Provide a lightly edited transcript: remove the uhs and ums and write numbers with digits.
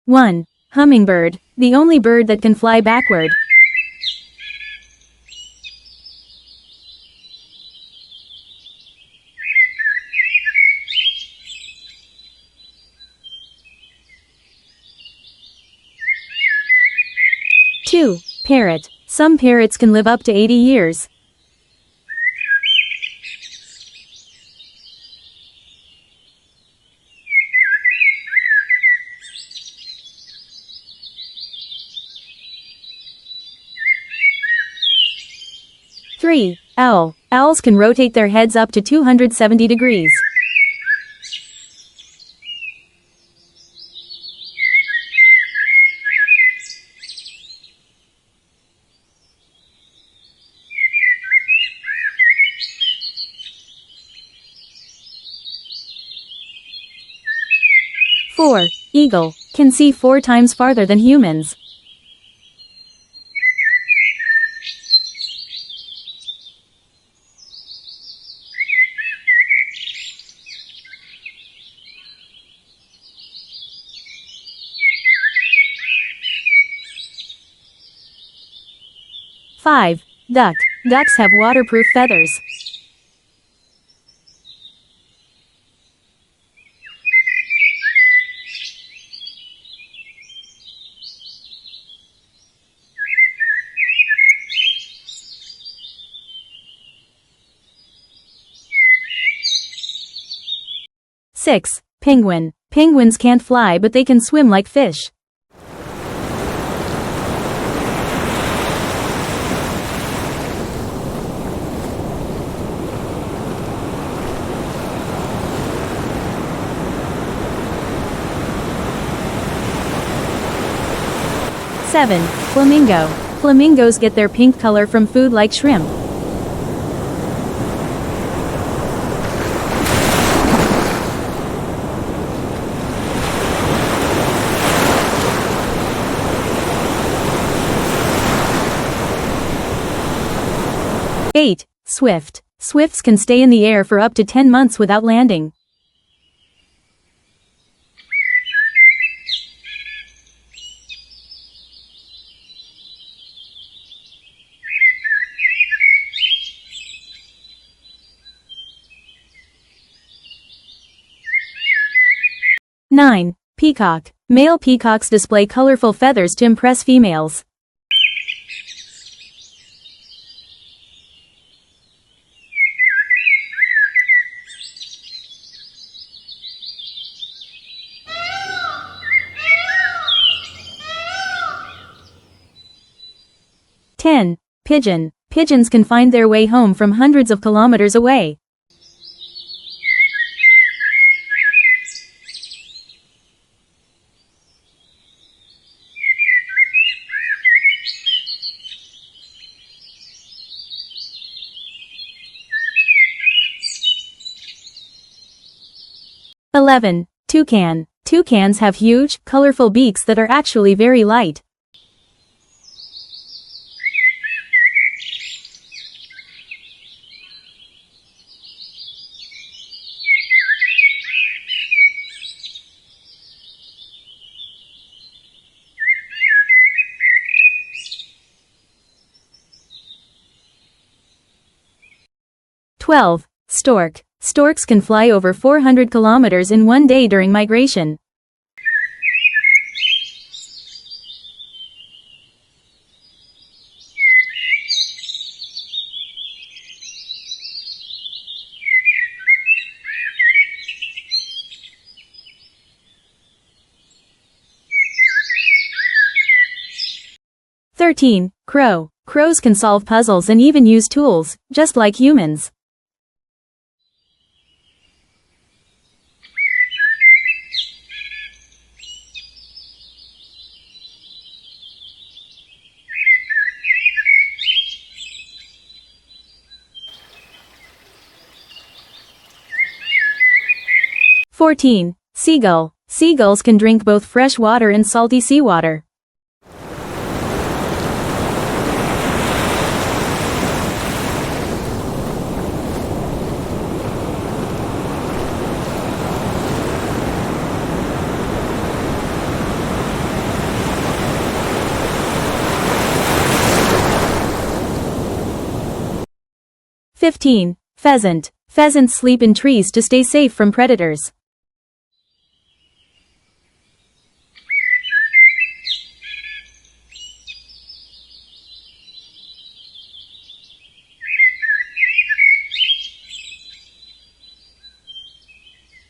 1. Hummingbird, the only bird that can fly backward. 2. Parrot, some parrots can live up to 80 years. 3. Owl, owls can rotate their heads up to 270 degrees. 4. Eagle, can see 4 times farther than humans. 5. Duck, ducks have waterproof feathers. 6. Penguin, penguins can't fly but they can swim like fish. 7. Flamingo, flamingos get their pink color from food like shrimp. 8. Swift, swifts can stay in the air for up to 10 months without landing. 9. Peacock, male peacocks display colorful feathers to impress females. 10. Pigeon, pigeons can find their way home from hundreds of kilometers away. 11. Toucan, toucans have huge, colorful beaks that are actually very light. 12. Stork, storks can fly over 400 kilometers in one day during migration. 13. Crow, crows can solve puzzles and even use tools, just like humans. 14. Seagull, seagulls can drink both fresh water and salty seawater. 15. Pheasant. Pheasants sleep in trees to stay safe from predators.